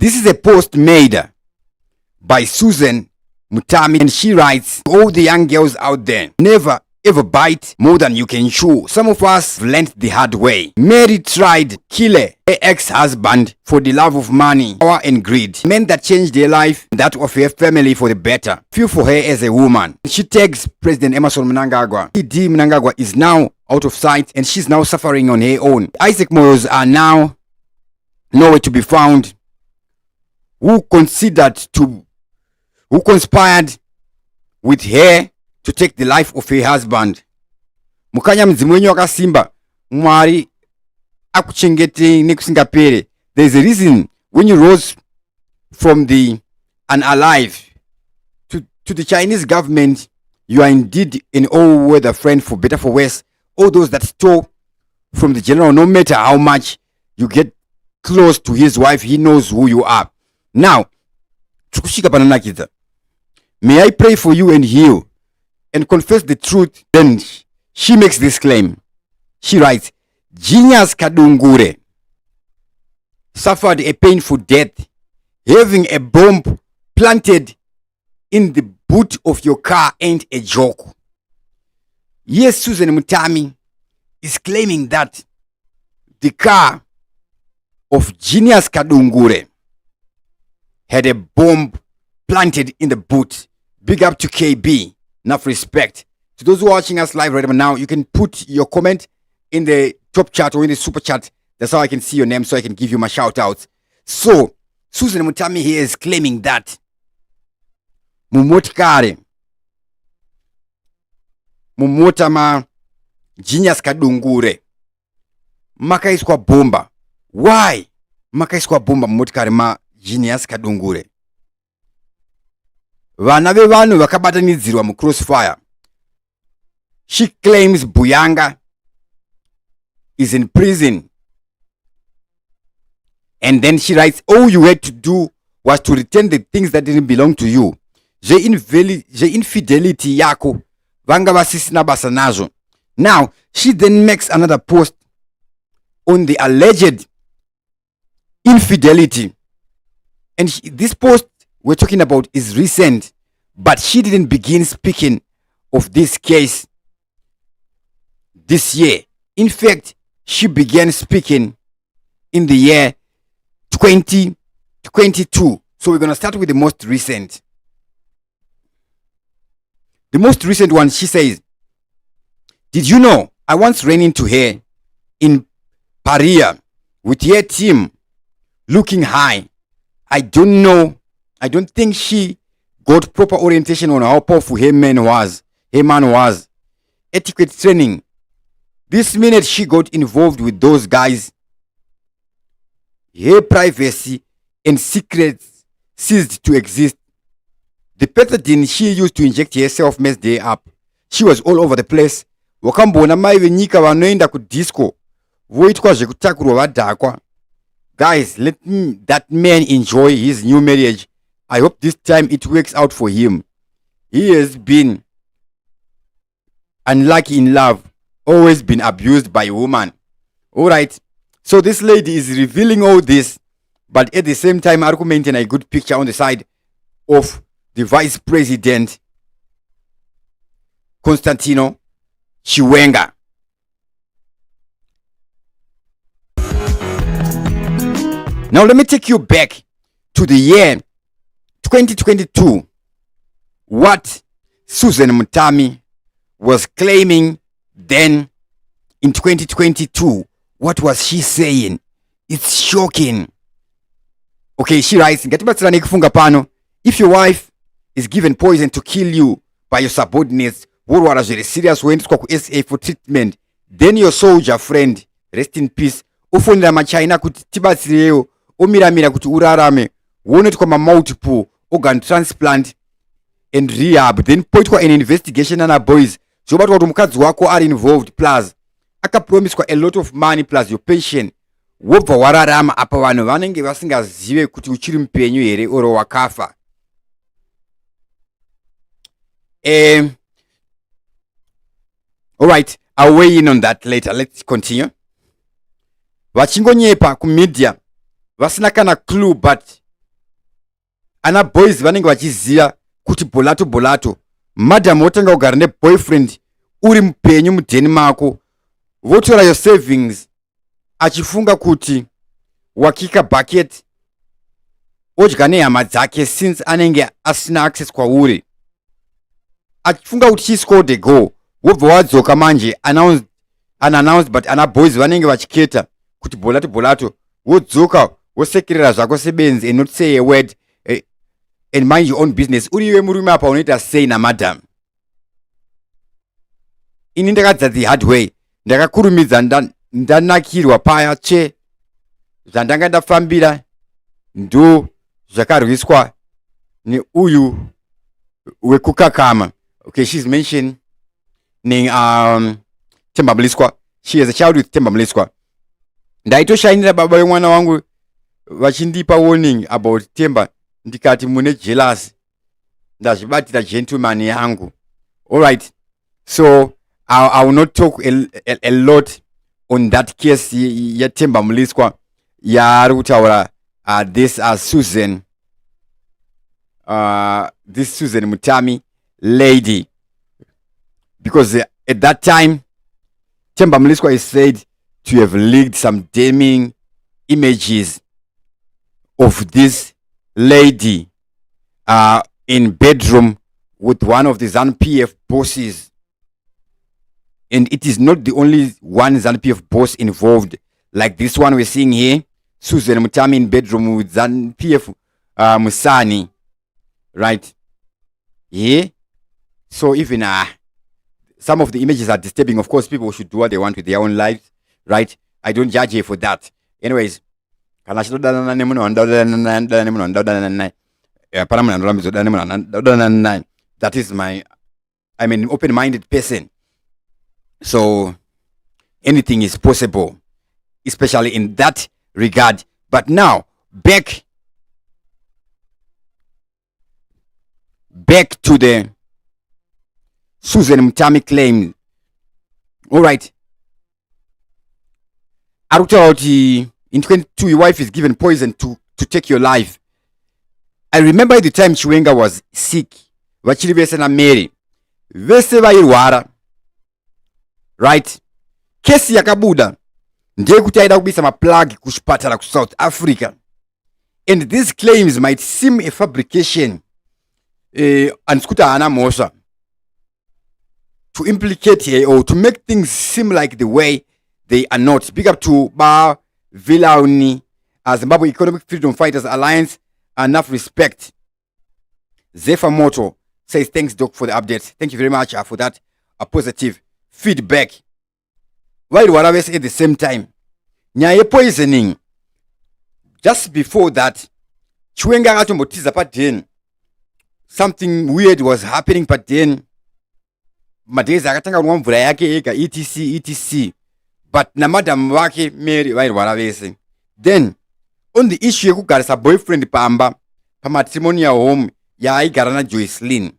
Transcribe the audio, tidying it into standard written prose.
This is a post made by Susan Mutami, and she writes, all the young girls out there, never ever bite more than you can chew. Some of us learned the hard way. Mary tried kill her ex-husband for the love of money, power and greed. Men that changed their life, that of her family for the better. Feel for her as a woman. She tags President Emmerson Mnangagwa. D. Mnangagwa is now out of sight and she's now suffering on her own. Isaac Moyos are now nowhere to be found. Who conspired with her to take the life of her husband. Mukanya mzimwenyo akasimba mwari akuchengete nekusingapere. There's a reason when you rose from the unalive to the Chinese government, you are indeed an all-weather friend, for better for worse. All those that stole from the general, no matter how much you get close to his wife, he knows who you are. Now, may I pray for you and heal and confess the truth? Then she makes this claim. She writes, Genius Kadungure suffered a painful death, having a bomb planted in the boot of your car ain't a joke. Yes, Susan Mutami is claiming that the car of Genius Kadungure had a bomb planted in the boot. Big up to KB. Enough respect. To those who are watching us live right now, you can put your comment in the top chat or in the super chat. That's how I can see your name, so I can give you my shout outs. So, Susan Mutami here is claiming that Mumotkare Mumotama Genius Kadungure Makaiswa bomba. Why? Makaiswa bomba Mumotkare ma Genius Kadungure. Vana vevanu vakabatanidzirwa mu crossfire. She claims Buyanga is in prison. And then she writes, all you had to do was to return the things that didn't belong to you. Je infidelity yako vanga vasisina basa nazo. Now, she then makes another post on the alleged infidelity. And this post we're talking about is recent, but she didn't begin speaking of this case this year. In fact, she began speaking in the year 2022. So we're going to start with the most recent. The most recent one, she says, did you know I once ran into her in Paria with her team looking high. I don't think she got proper orientation on how powerful her man was. Etiquette training. This minute she got involved with those guys, her privacy and secrets ceased to exist. The pethidine she used to inject herself messed her up. She was all over the place. Wakambona mai venyika vanoenda ku disco voitwa zvekutakurwa vadhakwa. Guys, let that man enjoy his new marriage. I hope this time it works out for him. He has been unlucky in love, always been abused by a woman. Alright, so this lady is revealing all this, but at the same time argumenting a good picture on the side of the vice president, Constantino Chiwenga. Now let me take you back to the year 2022. What Susan Mutami was claiming then in 2022. What was she saying? It's shocking. Okay, she writes, if your wife is given poison to kill you by your subordinates, who are very serious when it's SA for treatment, then your soldier friend, rest in peace, ufonera machina kuti tibatsireo, omiramira kuti urarame, wonetwa ma multiple organ transplant and rehab, then poitwa an investigation and boys, zobatwa kuti mukadzi wako are involved, plus akapromiswa a lot of money plus your patient. Wobva wararama apa vanhu vanenge vasingazive kuti uchiri mupenyu here oro wakafa. Alright, I'll weigh in on that later. Let's continue. Vachingonyepa ku media vasina kana clue, but ana boys vanenge vachiziva kuti bolato madam wotanga kugara neboyfriend uri mupenyu mudheni mako, votora your savings achifunga kuti wakika bucket odya nehama dzake since anenge asina access kwauri, achifunga kuti she scored a goal. Wobva wadzoka manje unannounced but ana boys vanenge vachiketa kuti bolato wodzoka wosekerera zvako sebenzi and not say a word and mind your own business. Uriwe murume apa unoita sei namadam? Ini ndakadza the hard way, ndakakurumidza ndanakirwa paya che zvandanga ndafambira ndo zvakarwiswa neuyu wekukakama. Okay, she's mentioning Temba Mliswa. She has a child with Temba Mliswa. Ndaitoshainira baba wemwana wangu vachindipa warning about Temba, ndikati mune jealous, ndazvibatira gentleman yangu. Alright, so I will not talk a lot on that case ya Temba Mliswa yaari kutaura this Susan Mutami lady, because at that time Temba Mliswa is said to have leaked some damning images of this lady in bedroom with one of the ZANU-PF bosses. And it is not the only one ZANU-PF boss involved. Like this one we're seeing here, Susan Mutami in bedroom with ZANU-PF Musani. Right? Yeah? So even some of the images are disturbing. Of course, people should do what they want with their own lives. Right? I don't judge you for that. Anyways, that is I'm an open-minded person. So anything is possible, especially in that regard. But now, back to the Susan Mutami claim. All right. In 22, your wife is given poison to take your life. I remember the time Chiwenga was sick. Vachiri vese na Mary. Vese vairwara. Right? Kesi yakabuda. Ndiye kuti aida kubisa maplug kuchipatara ku South Africa. And these claims might seem a fabrication. And skuta hana mosha. To implicate here or to make things seem like the way they are not. Big up to Ba Vilauni, Zimbabwe Economic Freedom Fighters Alliance. Enough respect. Zephyr Moto says, thanks, Doc, for the update. Thank you very much for that positive feedback. While Warawes at the same time, Nyaye poisoning. Just before that, Chiwenga atombotiza but then something weird was happening, but then Madeza akatanga mvura yake eka etc. But na madam wake Mary while Warawes. Then on the issue yekugarisa boyfriend pamba pamatrimonial home ya aigara na Joycelyn.